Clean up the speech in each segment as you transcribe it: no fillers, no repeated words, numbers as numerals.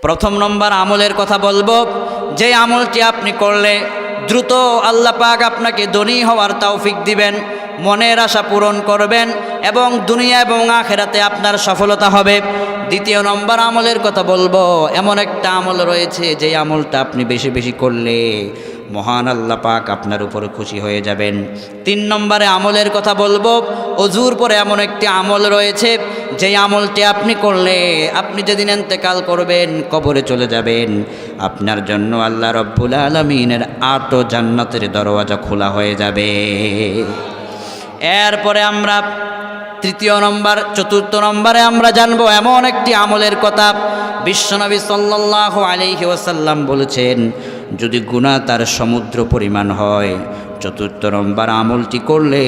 প্রথম নম্বর আমলের কথা বলবো, যে আমলটি আপনি করলে দ্রুত আল্লাহ পাক আপনাকে ধনী হওয়ার তৌফিক দিবেন, মনের আশা পূরণ করবেন এবং দুনিয়া এবং আখিরাতে আপনার সফলতা হবে। দ্বিতীয় নম্বর আমলের কথা বলবো, এমন একটা আমল রয়েছে যে আমলটা আপনি বেশি বেশি করলে মহান আল্লাহ পাক আপনার উপরে খুশি হয়ে যাবেন। তিন নম্বরে আমলের কথা বলবো, অজুর পরে এমন একটি আমল রয়েছে যে আমলটি আপনি করলে আপনি যেদিন ইন্তেকাল করবেন, কবরে চলে যাবেন, আপনার জন্য আল্লাহ রব্বুল আলামিনের ৮ জান্নাতের দরওয়াজা খোলা হয়ে যাবে। এরপরে আমরা চতুর্থ নম্বরে আমরা জানবো এমন একটি আমলের কথা। বিশ্বনবী সাল্লাল্লাহু আলাইহি ওয়াসাল্লাম বলেছেন, যদি গুনাহ তার সমুদ্র পরিমাণ হয়, চতুর্থ নম্বর আমলটি করলে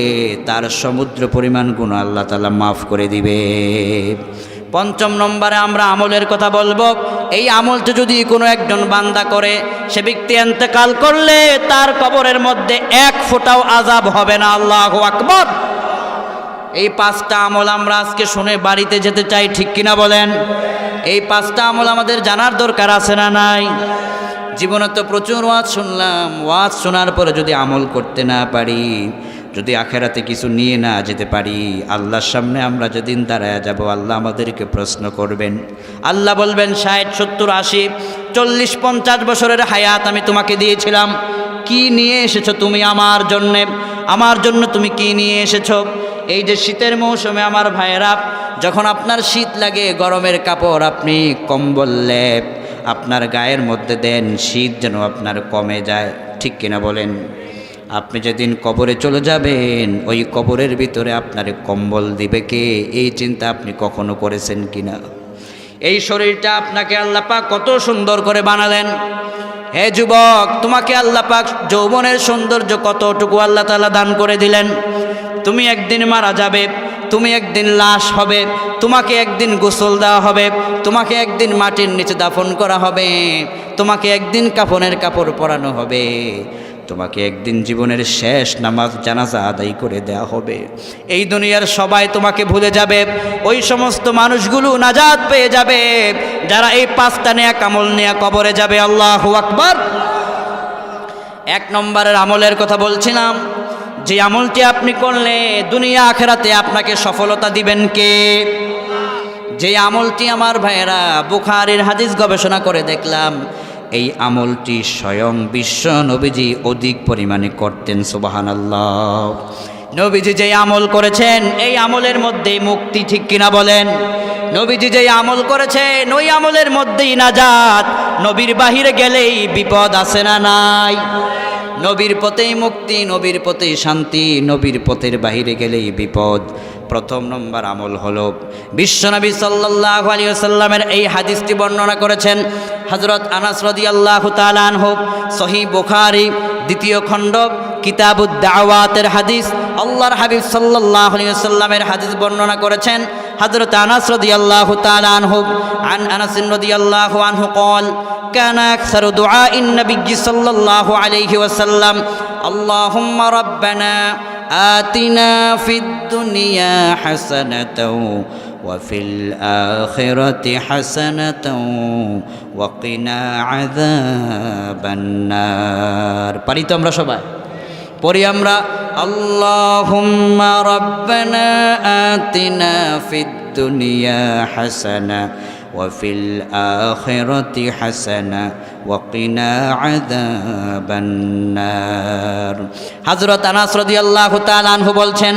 তার সমুদ্র পরিমাণ গুনাহ আল্লাহ তাআলা মাফ করে দিবে। পঞ্চম নম্বরে আমরা আমলের কথা বলবো, এই আমলটি যদি কোনো একজন বান্দা করে, সে ব্যক্তি ইন্তেকাল করলে তার কবরের মধ্যে এক ফোঁটাও আযাব হবে না। আল্লাহু আকবার। এই 5টা আমল আমরা আজকে শুনে বাড়িতে যেতে চাই, ঠিক কিনা বলেন? এই 5টা আমল আমাদের জানার দরকার আছে না নাই? জীবনে তো প্রচুর ওয়াজ শুনলাম, ওয়াজ শোনার পরে যদি আমল করতে না পারি, যদি আখেরাতে কিছু নিয়ে না যেতে পারি, আল্লাহর সামনে আমরা যেদিন দাঁড়ায় যাব, আল্লাহ আমাদেরকে প্রশ্ন করবেন। আল্লাহ বলবেন, 60, 70, 80, 40, 50 বছরের হায়াত আমি তোমাকে দিয়েছিলাম, কি নিয়ে এসেছো তুমি আমার জন্যে? আমার জন্য তুমি কি নিয়ে এসেছো? এই যে শীতের মৌসুমে আমার ভাইয়েরা, যখন আপনার শীত লাগে, গরমের কাপড় আপনি কম্বল লেপ আপনার গায়ের মধ্যে দেন, শীত যেন আপনার কমে যায়, ঠিক কিনা বলেন? আপনি যেদিন কবরে চলে যাবেন, ওই কবরের ভিতরে আপনার কম্বল দিবে কে? এই চিন্তা আপনি কখনো করেছেন কিনা? এই শরীরটা আপনাকে আল্লাহ পাক কত সুন্দর করে বানালেন। হে যুবক, তোমাকে আল্লাহ পাক যৌবনের সৌন্দর্য কতটুকু আল্লাহ তাআলা দান করে দিলেন। তুমি একদিন মারা যাবে, তুমি একদিন লাশ হবে, তোমাকে একদিন গোসল দেওয়া হবে, তোমাকে একদিন মাটির নিচে দাফন করা হবে, তোমাকে একদিন কাফনের কাপড় পরানো হবে, তোমাকে একদিন জীবনের শেষ নামাজ জানাজা আদায় করে দেওয়া হবে। এই দুনিয়ার সবাই তোমাকে ভুলে যাবে, ওই সমস্ত মানুষগুলো নাজাত পেয়ে যাবে যারা এই 5টা নেক আমল নিয়ে কবরে যাবে। আল্লাহু আকবার। 1 নম্বরের আমলের কথা বলছিলাম, যে আমলটি আপনি করলে দুনিয়া আখেরাতে আপনাকে সফলতা দিবেন কে? যে আমলটি আমার ভাইয়েরা বুখারীর হাদিস গবেষণা করে দেখলাম, এই আমলটি স্বয়ং বিশ্ব নবীজি অধিক পরিমাণে করতেন। সুবহানাল্লাহ। নবীজি যে আমল করেছেন, এই আমলের মধ্যে মুক্তি, ঠিক কিনা বলেন? নবীজি যে আমল করেছেন, ওই আমলের মধ্যেই নাজাত। নবীর বাহিরে গেলেই বিপদ আছে না নাই? নবীর পথেই মুক্তি, নবীর পথেই শান্তি, নবীর পথের বাহিরে গেলেই বিপদ। প্রথম নম্বর আমল হলো, বিশ্বনবী সাল্লাল্লাহু আলাইহি ওয়াসাল্লামের এই হাদিসটি বর্ণনা করেছেন হযরত আনাস রাদিয়াল্লাহু তাআলা আনহু, সহিহ বুখারী 2য় খণ্ড কিতাবুদ দাওয়াতের হাদিস। আল্লাহর হাবিব সাল্লাল্লাহু আলাইহি ওয়াসাল্লামের হাদিস বর্ণনা করেছেন হযরত আনাস রাদিয়াল্লাহু তাআলা আনহু, আন আনাস রাদিয়াল্লাহু আনহু قال كان أكثر دعاء النبي صلى الله عليه وسلم اللهم ربنا آتنا في الدنيا حسنة وفي الآخرة حسنة وقنا عذاب النار। পারি তো আমরা সবাই? পড়ি আমরা, اللهم ربنا آتنا في الدنيا حسنة وفي الآخرة حسنة وقنا عذاب النار। হযরত আনাস রাদিয়াল্লাহু তাআলা আনহু বলছেন,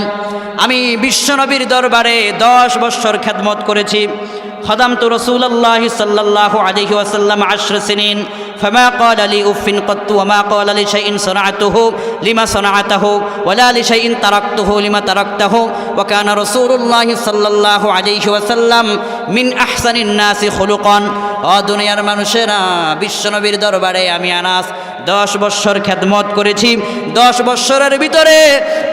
আমি বিশ্বনবীর দরবারে 10 বছর খেদমত করেছি। خدمت رسول الله صلى الله عليه وسلم 10 سنين فما قال لي أف قط وما قال لشيء صنعته لما صنعته ولا لشيء تركته لما تركته وكان رسول الله صلى الله عليه وسلم من أحسن الناس خلقا। দুনিয়ার মানুষেরা, বিশ্বনবীর দরবারে আমি আনাস 10 বছর খেদমত করেছি। 10 বছরের ভিতরে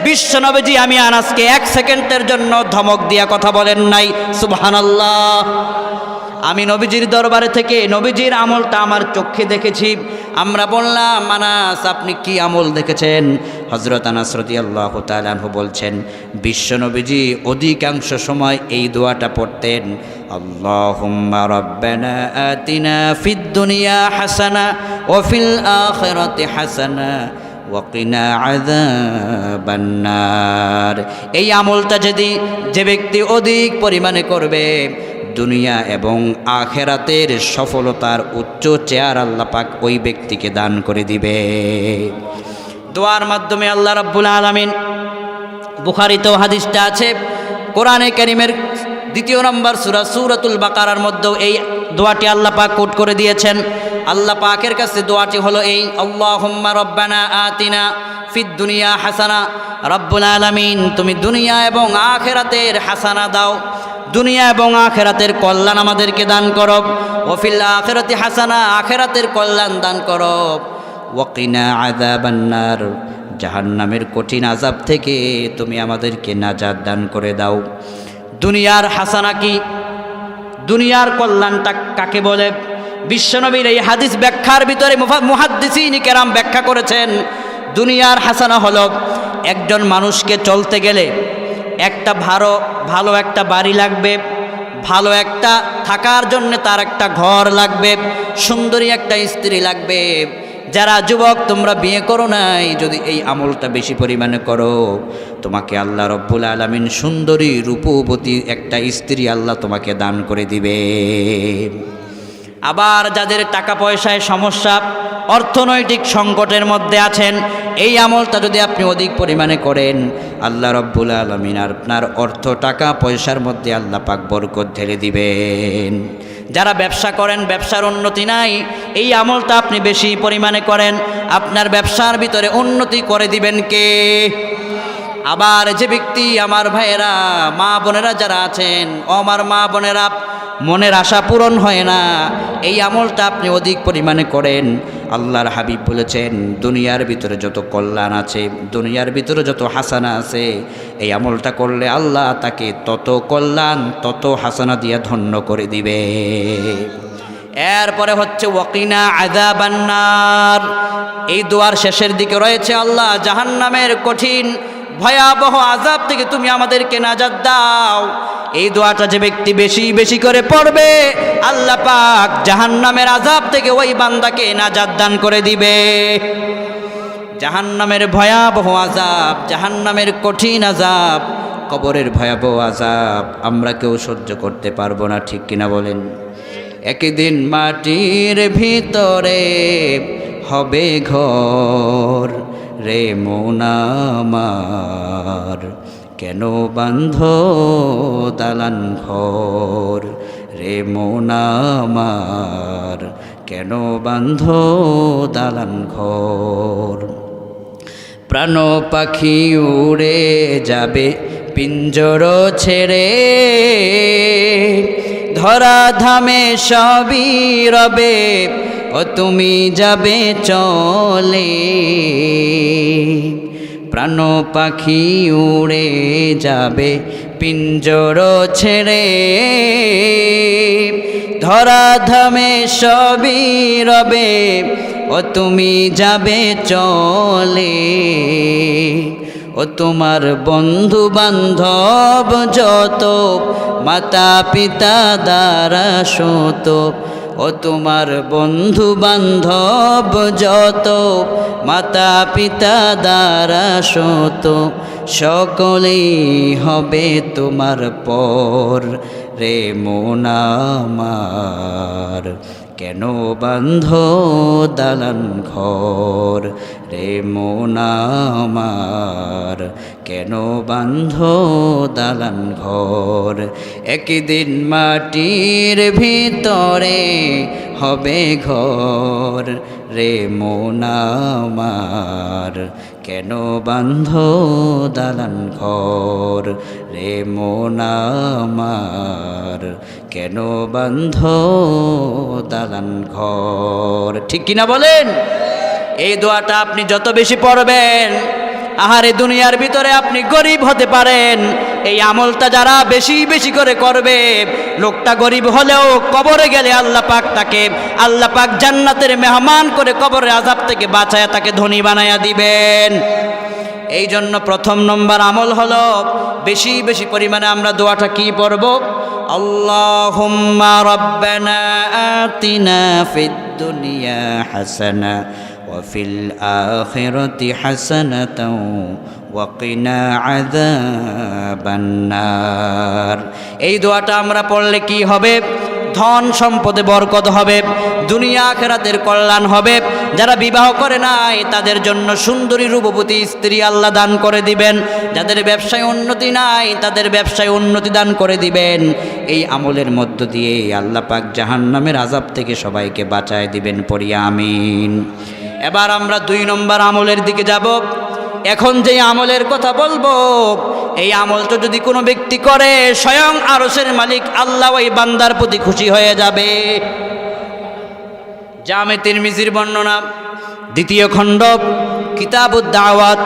বিশ্বনবীজি আমি আনাসকে 1 সেকেন্ডের জন্য ধমক দিয়া কথা বলেন নাই। সুবহানাল্লাহ। আমি নবীজির দরবারে থেকে নবীজির আমলটা আমার চোখে দেখেছি। আমরা বললাম, আনাস আপনি কি আমল দেখেছেন? হযরত আনাস রাদিয়াল্লাহু তাআলা আনহু বলছেন, বিশ্ব নবীজি অধিকাংশ সময় এই দোয়াটা পড়তেন, আল্লাহুম্মা রাব্বানা আতিনা ফিদ দুনিয়া হাসানা ওয়া ফিল আখিরাতি হাসানা ওয়া কিনা আযাবান নার। এই আমলটা যে ব্যক্তি অধিক পরিমাণে করবে, দুনিয়া এবং আখেরাতের সফলতার উচ্চ চেয়ার আল্লাহ পাক ওই ব্যক্তিকে দান করে দিবে। দোয়ার মাধ্যমে আল্লাহ রাব্বুল আলামিন, বুখারীতেও হাদিসটা আছে, কোরআনে কারীমের 2 নম্বর সূরা সূরাতুল বাকারার মধ্যেও এই দোয়াটি আল্লাহ পাক কোট করে দিয়েছেন। আল্লাহ পাকের কাছে দোয়াটি হলো এই, আল্লাহুম্মা রব্বানা আতিনা ফিদ দুনিয়া হাসানা। রব্বুল আলামিন তুমি দুনিয়া এবং আখিরাতের হাসানা দাও, দুনিয়া এবং আখিরাতের কল্যাণ আমাদেরকে দান করো। ওয়া ফিল আখিরাতি হাসানা, আখিরাতের কল্যাণ দান করো। ওয়া কিনা আযাবান নার, জাহান্নামের কঠিন আযাব থেকে তুমি আমাদেরকে নাজাত দান করে দাও। দুনিয়ার হাসানা কি? দুনিয়ার কল্যাণটা কাকে বলে? বিশ্বনবীর এই হাদিস ব্যাখ্যার ভিতরে মুহাদ্দিসিন কেরাম ব্যাখ্যা করেছেন, দুনিয়ার হাসানা হলো একজন মানুষকে চলতে গেলে একটা ভালো একটা বাড়ি লাগবে, ভালো একটা থাকার জন্য তার একটা ঘর লাগবে, সুন্দরী একটা স্ত্রী লাগবে। যারা যুবক তোমরা বিয়ে করো নাই, যদি এই আমলটা বেশি পরিমাণে করো, তোমাকে আল্লাহ রব্বুল আলামিন সুন্দরী রূপবতী একটা স্ত্রী আল্লাহ তোমাকে দান করে দিবে। আবার যাদের টাকা পয়সায় সমস্যা, অর্থনৈতিক সংকটের মধ্যে আছেন, এই আমলটা যদি আপনি অধিক পরিমাণে করেন, আল্লাহ রব্বুল আলামিন আপনার অর্থ টাকা পয়সার মধ্যে আল্লাহ পাক বরকত ঢেলে দিবেন। যারা ব্যবসা করেন, ব্যবসার উন্নতি নাই, এই আমলটা আপনি বেশি পরিমাণে করেন, আপনার ব্যবসার ভিতরে উন্নতি করে দিবেন কে? আবার যে ব্যক্তি, আমার ভাইয়েরা, মা বোনেরা যারা আছেন, আমার মা বোনেরা, মনের আশা পূরণ হয় না, এই আমলটা আপনি অধিক পরিমাণে করেন। আল্লাহর হাবিব বলেছেন, দুনিয়ার ভিতরে যত কল্যাণ আছে, দুনিয়ার ভিতরে যত হাসানা আছে, এই আমলটা করলে আল্লাহ তাকে তত কল্যাণ তত হাসানা দিয়া ধন্য করে দিবে। এরপরে হচ্ছে ওয়াকিনা আযাবান নার। এই দোয়ার শেষের দিকে রয়েছে, আল্লাহ জাহান্নামের কঠিন ভয়াবহ আযাব থেকে তুমি আমাদেরকে নাজাত দাও। এই দোয়াটা যে ব্যক্তি বেশি বেশি করে পড়বে, আল্লাহ পাক জাহান্নামের আযাব থেকে ওই বান্দাকে নাজাত দান করে দিবে। জাহান্নামের ভয়াবহ আযাব, জাহান্নামের কঠিন আযাব, কবরের ভয়াবহ আযাব আমরা কেউ সহ্য করতে পারবো না, ঠিক কিনা বলেন? একদিন মাটির ভিতরে হবে ঘর, রে মন আমার কেন বান্ধ দালান ঘর, রে মন আমার কেন বান্ধ দালান ঘর। প্রাণ পাখি উড়ে যাবে পিঞ্জর ছেড়ে, ধরা ধামে সবই রবে, ও তুমি যাবে চলে। প্রাণ পাখি উড়ে যাবে পিঞ্জর ছেড়ে, ধরা ধামে সবই রবে, ও তুমি যাবে চলে। ও তোমার বন্ধু বান্ধব যত, মাতা পিতা দ্বারা শত, ও তোমার বন্ধু বান্ধব যত, মাতা পিতা দ্বারা শত, সকলেই হবে তোমার পর, রে মন আমার কেন বান্ধ দালান ঘর, রে মন আমার কেন বান্ধ দালান ঘর। একদিন মাটির ভিতরে হবে ঘর, রে মন আমার কেন বান্ধ দালান ঘর, রে মন আমার কেন বান্ধ দালান ঘর। ঠিক কিনা বলেন? এই দোয়াটা আপনি যত বেশি পড়বেন, আহারে দুনিয়ার ভিতরে আপনি গরিব হতে পারেন, এই আমলটা যারা বেশি বেশি করে করবে, লোকটা গরিব হলেও কবরে গেলে আল্লাহ পাক জান্নাতের মেহমান করে কবরের আযাব থেকে বাঁচায়া তাকে ধনী বানায়া দিবেন। এই জন্য প্রথম নম্বর আমল হলো বেশি বেশি পরিমাণে আমরা দোয়াটা কি পড়ব? আল্লাহুম্মা রাব্বানা আতিনা ফিদ দুনিয়া হাসানা ওয়া ফিল আখিরাতি হাসানাতাও ওয়া কিনা আযাবান নার। এই দোয়াটা আমরা পড়লে কি হবে? ধন সম্পদে বরকত হবে, দুনিয়া আখিরাতের কল্যাণ হবে। যারা বিবাহ করে নাই তাদের জন্য সুন্দরী রূপবতী স্ত্রী আল্লাহ দান করে দিবেন। যাদের ব্যবসায় উন্নতি নাই তাদের ব্যবসায় উন্নতি দান করে দিবেন। এই আমলের মধ্য দিয়ে আল্লাহ পাক জাহান্নামের আযাব থেকে সবাইকে বাঁচায় দিবেন, পড়ি আমিন। এবার আমরা 2 নম্বর আমলের দিকে যাব। এখন যে আমলের কথা বলবো, এই আমলটা যদি কোনো ব্যক্তি করে, স্বয়ং আরশের মালিক আল্লাহ ওই বান্দার প্রতি খুশি হয়ে যাবে। জামে তিরমিজির বর্ণনা, 2য় খণ্ড, কিতাবুদ দাওয়াত,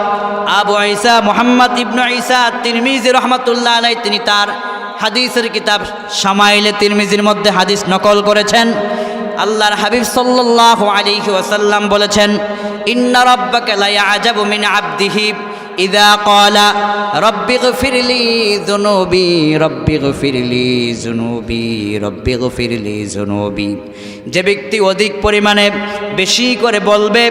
আবু ঈসা মুহাম্মদ ইবনে ঈসা তিরমিজি রাহমাতুল্লাহ আলাইহি তিনি তার হাদিসের কিতাব শামাইলে তিরমিজির মধ্যে হাদিস নকল করেছেন। আল্লাহর হাবিব সাল্লাল্লাহু আলাইহি ওয়াসাল্লাম বলেছেন, ইন্না রাব্বাকা লা ইয়াজাবু মিন আবদিহি ইযা ক্বালা রাব্বিগফিরলি যুনুবি রাব্বিগফিরলি যুনুবি রাব্বিগফিরলি যুনুবি। যে ব্যক্তি অধিক পরিমাণে বেশি করে বলবে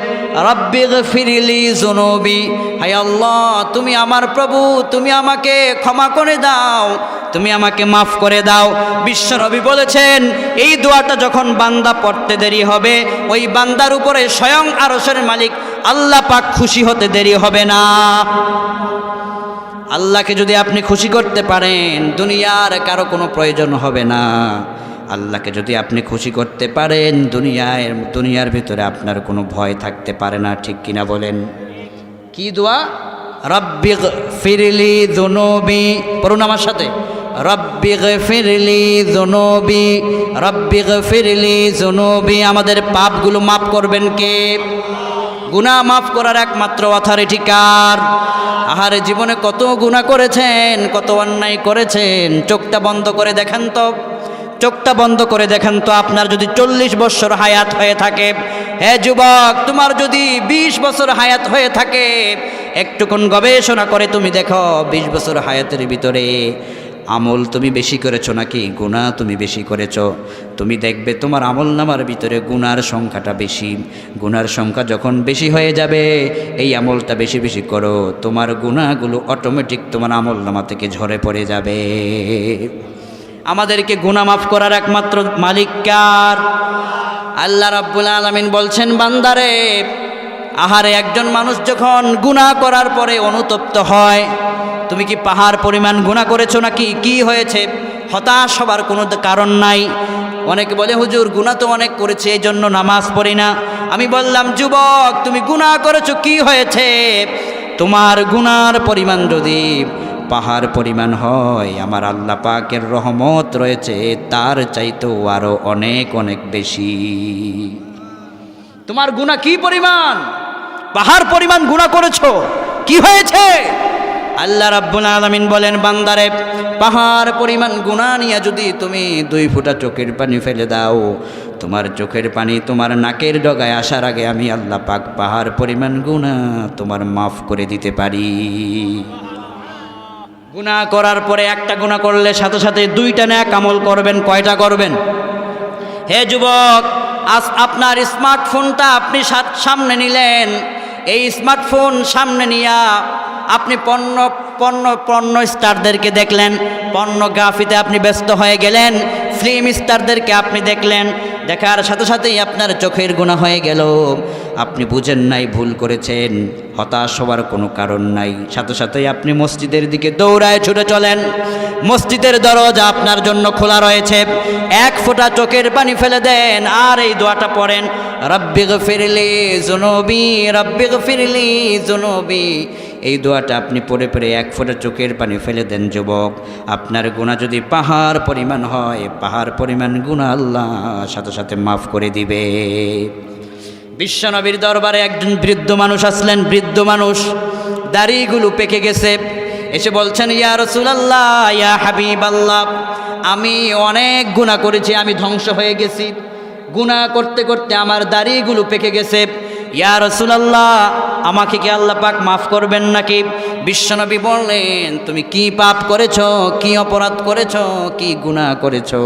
রাব্বিগফিরলি যুনুবি, হায় আল্লাহ তুমি আমার প্রভু, তুমি আমাকে ক্ষমা করে দাও, তুমি আমাকে মাফ করে দাও। বিশ্বনবী বলেছেন এই দোয়াটা যখন বান্দা পড়তে দেরি হবে, ওই বান্দার উপরে স্বয়ং আরশের মালিক আল্লাহ পাক খুশি হতে দেরি হবে না। আল্লাহকে যদি আপনি খুশি করতে পারেন, দুনিয়ার কারো কোনো প্রয়োজন হবে না। আল্লাহকে যদি আপনি খুশি করতে পারেন, দুনিয়ার ভিতরে আপনার কোনো ভয় থাকতে পারে না, ঠিক কিনা বলেন? কি দোয়া? রাব্বিগফিরলি যুনুবি, পড়ুন আমার সাথে, রাব্বিগফিরলি যুনুবি রাব্বিগফিরলি যুনুবি। আমাদের পাপগুলো মাফ করবেন কে? গুনাহ মাফ করার একমাত্র অথরিটি কার? আহারে জীবনে কত গুনাহ করেছেন, কত অন্যায় করেছেন। চোখটা বন্ধ করে দেখেন তো, চোখটা বন্ধ করে দেখেন তো, আপনার যদি 40 বছর হায়াত হয়ে থাকে, হে যুবক তোমার যদি 20 বছর হায়াত হয়ে থাকে, একটুক্ষণ গবেষণা করে তুমি দেখো 20 বছর হায়াতের ভিতরে আমল তুমি বেশি করেছো নাকি গুনাহ তুমি বেশি করেছো? তুমি দেখবে তোমার আমল নামার ভিতরে গুনার সংখ্যাটা বেশি। গুনার সংখ্যা যখন বেশি হয়ে যাবে, এই আমলটা বেশি বেশি করো, তোমার গুনাহগুলো অটোমেটিক তোমার আমল নামা থেকে ঝরে পড়ে যাবে। আমাদেরকে গুনাহ মাফ করার একমাত্র মালিক কার? আল্লাহ রাব্বুল আলামিন বলছেন, বান্দারে আহারে একজন মানুষ যখন গুনাহ করার পরে অনুতপ্ত হয়, তুমি কি পাহাড় পরিমাণ গুনাহ করেছো নাকি? কি হয়েছে? হতাশ হবার কোনো কারণ নাই। অনেকে বলে হুজুর গুনাহ তো অনেক করেছে এই জন্য নামাজ পড়ি না। আমি বললাম যুবক তুমি গুনাহ করেছো, কি হয়েছে? তোমার গুনার পরিমাণ যদি পাহাড় পরিমাণ হয়, আমার আল্লাহ পাকের রহমত রয়েছে তার চাইতেও আরো অনেক অনেক বেশি। তোমার গুনাহ কি পরিমাণ? পাহাড় পরিমাণ গুনাহ করেছো, কি হয়েছে? আল্লাহ রাব্বুল আলামিন বলেন, বান্দারে পাহাড় পরিমাণ গুনাহ নিয়ে যদি তুমি 2 ফোঁটা চোখের পানি ফেলে দাও, তোমার চোখের পানি তোমার নাকের ডগায় আসার আগে আমি আল্লাহ পাক পাহাড় পরিমাণ গুনাহ তোমার মাফ করে দিতে পারি। গুনাহ করার পরে একটা গুনাহ করলে সাথে সাথে 2টা নেক আমল করবেন। কয়টা করবেন? হে যুবক, আজ আপনার স্মার্টফোনটা আপনি সামনে নিলেন, এই স্মার্টফোন সামনে নিয়া আপনি পণ্য স্টারদেরকে দেখলেন, পর্নোগ্রাফিতে আপনি ব্যস্ত হয়ে গেলেন, ফিল্ম স্টারদেরকে আপনি দেখলেন, দেখার সাথে সাথেই আপনার চোখের গুনাহ হয়ে গেল। আপনি বুঝেন নাই, ভুল করেছেন, হতাশ হওয়ার কোনো কারণ নাই। সাথে সাথেই আপনি মসজিদের দিকে দৌড়ায় ছুটে চলেন, মসজিদের দরজা আপনার জন্য খোলা রয়েছে, 1 ফোঁটা চোখের পানি ফেলে দেন আর এই দোয়াটা পড়েন, রাব্বিগফিরলি যুনুবি রাব্বিগফিরলি যুনুবি। এই দোয়াটা আপনি পড়ে পড়ে 1 ফোঁটা চোখের পানি ফেলে দেন যুবক। আপনার গুনাহ যদি পাহাড় পরিমাণ হয়, পাহাড় পরিমাণ গুনাহ আল্লাহ সাথে সাথে মাফ করে দিবে। বিশ্বনবীর দরবারে একজন বৃদ্ধ মানুষ আসলেন। বৃদ্ধ মানুষ দাড়িগুলো পেকে গেছে। এসে বলছেন, ইয়া রাসূলুল্লাহ, ইয়া হাবিবাল্লাহ, আমি অনেক গুনাহ করেছি, আমি ধ্বংস হয়ে গেছি, গুনাহ করতে করতে আমার দাড়িগুলো পেকে গেছে। ইয়া রাসূলুল্লাহ, আমাকে কি আল্লাহ পাক মাফ করবেন নাকি? বিশ্বনবী বললেন, তুমি কি পাপ করেছো, কি অপরাধ করেছো, কি গুনাহ করেছো?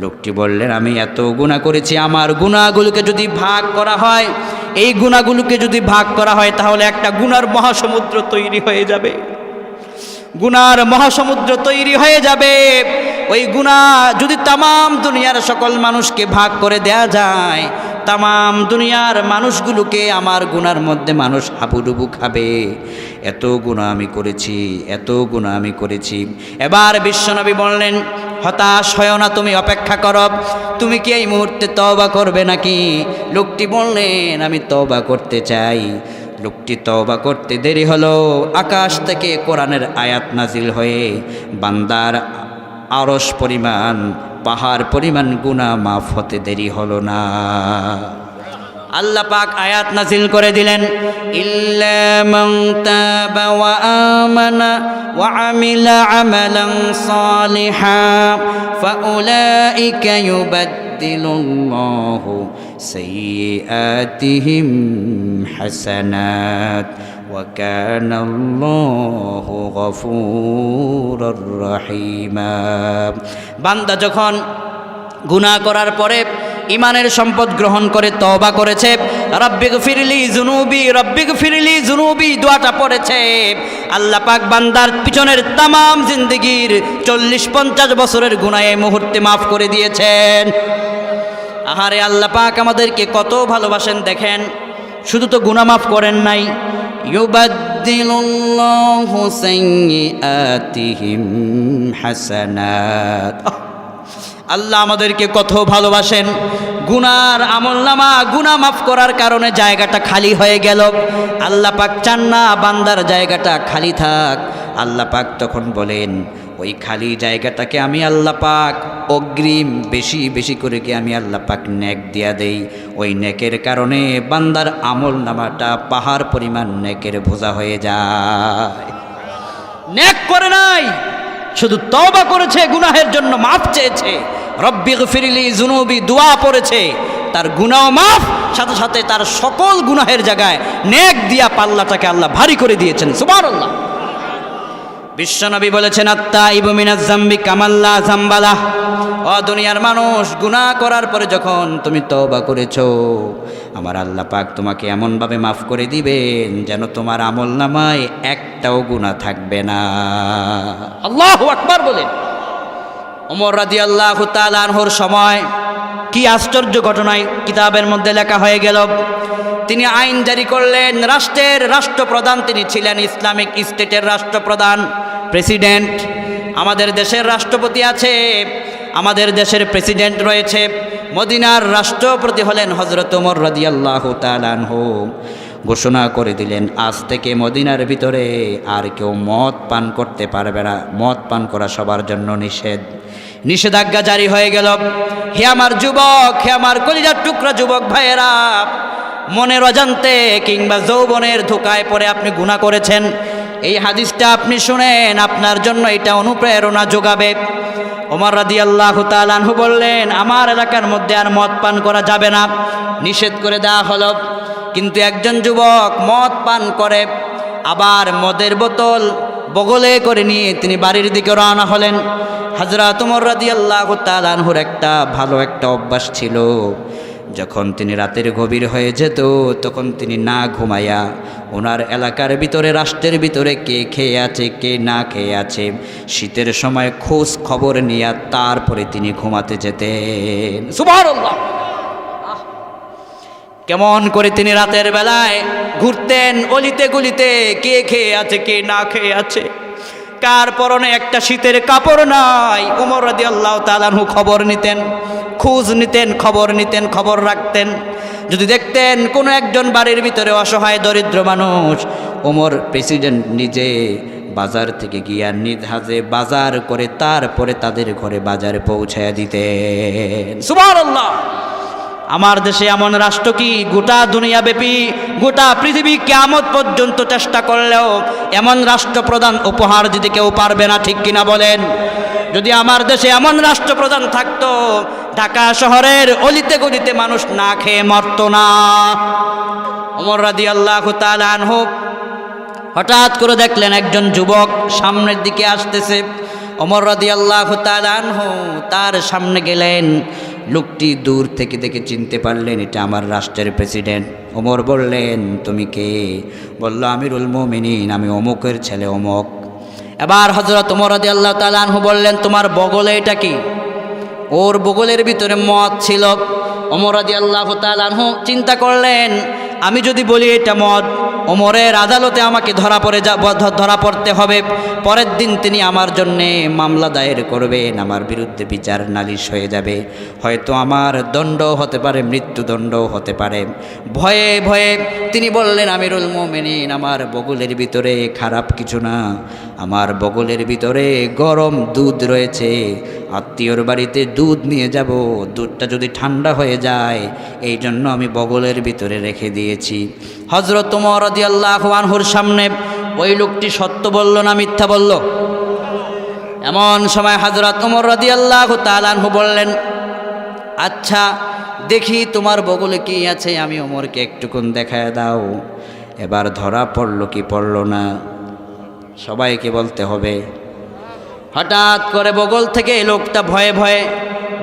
লোকটি বললেন, আমি এত গুনাহ করেছি, আমার গুনাহগুলোকে যদি ভাগ করা হয়, এই গুনাহগুলোকে যদি ভাগ করা হয়, তাহলে একটা গুনার মহাসমুদ্র তৈরি হয়ে যাবে, গুনার মহাসমুদ্র তৈরি হয়ে যাবে। ওই গুনাহ যদি তামাম দুনিয়ার সকল মানুষকে ভাগ করে দেয়া যায়, তামাম দুনিয়ার মানুষগুলোকে আমার গুনার মধ্যে মানুষ হাবুডুবু খাবে। এত গুনাহ আমি করেছি, এত গুনাহ আমি করেছি। এবার বিশ্বনবী বললেন, হতাশ হয় না, তুমি অপেক্ষা করো, তুমি কি এই মুহূর্তে তওবা করবে নাকি? লোকটি বললেন, আমি তওবা করতে চাই। লোকটি তওবা করতে দেরি হলো, আকাশ থেকে কোরআনের আয়াত নাজিল হয়ে বান্দার আরশ পরিমাণ, পাহাড় পরিমাণ গুনাহ মাফ হতে দেরি হলো না। আল্লাহ পাক আয়াত নাজিল করে দিলেন, ইল্লা মান তাবা ওয়া আমানা ওয়া আমিলা আমালান সালিহান ফাউলাইকা ইউবাদদিলুল্লাহু সাইয়্যাতিহিম হাসানাত ওয়া কানাল্লাহু গফুরুর রহিমা। বান্দা যখন গুনাহ করার পরে ইমানের সম্পদ গ্রহণ করে তওবা করেছে, রব্বিগফিরলি যুনুবি, রব্বিগফিরলি যুনুবি দোয়াটা পড়েছে, আল্লাহ পাক বান্দার পিছনের তামাম জিন্দেগির 40-50 বছরের গুনাহ এই মুহূর্তে মাফ করে দিয়েছেন। আহারে, আল্লাহ পাক আমাদেরকে কত ভালোবাসেন দেখেন। শুধু তো গুনাহ মাফ করেন নাই, ইউবাদদিলুল্লাহু সাইয়্যাতিহিম হাসানাত। আল্লাহ আমাদেরকে কত ভালোবাসেন। গুনার আমলনামা, গুনাহ মাফ করার কারণে জায়গাটা খালি হয়ে গেল। আল্লাহ পাক চান না বান্দার জায়গাটা খালি থাক। আল্লাহ পাক তখন বলেন, ওই খালি জায়গাটাকে আমি আল্লাহ পাক অগ্রিম বেশি বেশি করে কি আমি আল্লাহ পাক নেক দিয়া দেই। ওই নেকের কারণে বান্দার আমলনামাটা পাহাড় পরিমাণ নেকের বোঝা হয়ে যায়। নেক করে নাই, শুধু তওবা করেছে, গুনাহের জন্য মাফ চেয়েছে, রব্বিগফিরলি যুনুবি দোয়া পড়েছে, তার গুনাহ মাফ, সাথে সাথে তার সকল গুনাহের জায়গায় নেক দিয়া পাল্লাটাকে আল্লাহ ভারী করে দিয়েছেন। সুবহানাল্লাহ। বিশ্বনবী বলেছেন, আত্তাইবু মিনাজ যামবি কামাল্লা যামবালাহ। ও দুনিয়ার মানুষ, গুনাহ করার পরে যখন তুমি তওবা করেছো, আমার আল্লাহ পাক তোমাকে এমনভাবে মাফ করে দিবেন যেন তোমার আমলনামায় একটাও গুনাহ থাকবে না। আল্লাহু আকবার বলেন। ওমর রাদিয়াল্লাহু তাআলা আনহুর সময় কি আশ্চর্য ঘটনায় কিতাবের মধ্যে লেখা হয়ে গেল। তিনি আইন জারি করলেন, রাষ্ট্রের রাষ্ট্রপ্রধান তিনি ছিলেন, ইসলামিক স্টেটের রাষ্ট্রপ্রধান, প্রেসিডেন্ট। আমাদের দেশের রাষ্ট্রপতি আছে, আমাদের দেশের প্রেসিডেন্ট রয়েছে। মদিনার রাষ্ট্রপতি হলেন হযরত ওমর রাদিয়াল্লাহু তাআলা আনহু। ঘোষণা করে দিলেন, আজ থেকে মদিনার ভিতরে আর কেউ মদ পান করতে পারবে না, মদ পান করা সবার জন্য নিষেধ। নিষেধাজ্ঞা জারি হয়ে গেল। হে আমার যুবক, হে আমার কলিজার টুকরা যুবক ভাইয়েরা, মনের অজান্তে কিংবা যৌবনের ধোঁকায় পড়ে আপনি গুনাহ করেছেন, এই হাদিসটা আপনি শুনেন, আপনার জন্য এটা অনুপ্রেরণা যোগাবে। ওমর রাদিয়াল্লাহু তাআলা আনহু বললেন, আমার এলাকার মধ্যে আর মদ পান করা যাবে না, নিষেধ করে দেওয়া হলো। কিন্তু একজন যুবক মদ পান করে, আবার মদের বোতল বগলে করে নিয়ে তিনি বাড়ির দিকে রওনা হলেন। হযরত ওমর রাদিয়াল্লাহু তাআলা আনহুর একটা ভালো একটা অভ্যাস ছিল, যখন তিনি রাতের গভীর হয়ে যেত তখন তিনি না ঘুমাইয়া ওনার এলাকার ভিতরে, রাষ্ট্রের ভিতরে কে খেয়ে আছে কে না খেয়ে আছে, শীতের সময় খোঁজ খবর নিয়ে তারপরে তিনি ঘুমাতে যেতেন। সুবহানাল্লাহ। কেমন করে তিনি রাতের বেলায় ঘুরতেন অলিতে গলিতে, কে খেয়ে আছে কে না খেয়ে আছে, কার পরনে একটা শীতের কাপড় নাই। ওমর রাদিয়াল্লাহু তাআলা আনহু খবর নিতেন, খোঁজ নিতেন, খবর নিতেন, খবর রাখতেন। যদি দেখতেন কোনো একজন বাড়ির ভিতরে অসহায় দরিদ্র মানুষ, ওমর প্রেসিডেন্ট নিজে বাজার থেকে গিয়া নিজ হাতে বাজার করে তারপরে তাদের ঘরে বাজারে পৌঁছায়া দিতেন। সুবহানাল্লাহ। আমার দেশে এমন রাষ্ট্র কি গোটা দুনিয়াব্যাপী গোটা পৃথিবী কিয়ামত পর্যন্ত চেষ্টা করলেও এমন রাষ্ট্রপ্রধান উপহার দিতে কেউ পারবে না, ঠিক কিনা বলেন? যদি আমার দেশে এমন রাষ্ট্রপ্রধান থাকতো, ঢাকা শহরের অলিতে গলিতে মানুষ না খেয়ে মরত না। ওমর রাদিয়াল্লাহু তাআলা আনহু হঠাৎ করে দেখলেন একজন যুবক সামনের দিকে আসতেছে। ওমর রাদিয়াল্লাহু তাআলা আনহু তার সামনে গেলেন। লোকটি দূর থেকে দেখে চিনতে পারলেন এটা আমার রাষ্ট্রের প্রেসিডেন্ট। ওমর বললেন, তুমি কে? বলল, আমিরুল মুমিনিন, আমি অমুকের ছেলে অমুক। এবার হযরত ওমর রাদিয়াল্লাহু তাআলা আনহু বললেন, তোমার বগলে এটা কি? ওর বগলের ভিতরে মদ ছিল। ওমর রাদিয়াল্লাহু তাআলা আনহু চিন্তা করলেন, আমি যদি বলি এটা মদ, ওমরের আদালতে আমাকে ধরা পড়তে হবে। পরের দিন তিনি আমার জন্যে মামলা দায়ের করবেন, আমার বিরুদ্ধে বিচার নালিশ হয়ে যাবে, হয়তো আমার দণ্ড হতে পারে, মৃত্যুদণ্ডও হতে পারে। ভয়ে ভয়ে তিনি বললেন, আমিরুল মুমিনিন, আমার বগলের ভিতরে খারাপ কিছু না, আমার বগলের ভিতরে গরম দুধ রয়েছে। আত্মীয়র বাড়িতে দুধ নিয়ে যাব, দুধটা যদি ঠান্ডা হয়ে যায় এই জন্য আমি বগলের ভিতরে রেখে দিয়েছি। হযরত ওমর রাদিয়াল্লাহু আনহুর সামনে ওই লোকটি সত্য বলল না মিথ্যা বলল? এমন সময় হযরত ওমর রাদিয়াল্লাহু তাআলা আনহু বললেন, আচ্ছা দেখি তোমার বগলে কি আছে, আমি ওমরকে একটুকুন দেখায় দাও। এবার ধরা পড়ল কি পড়ল না সবাইকে বলতে হবে। হঠাৎ করে বগল থেকে লোকটা ভয়ে ভয়ে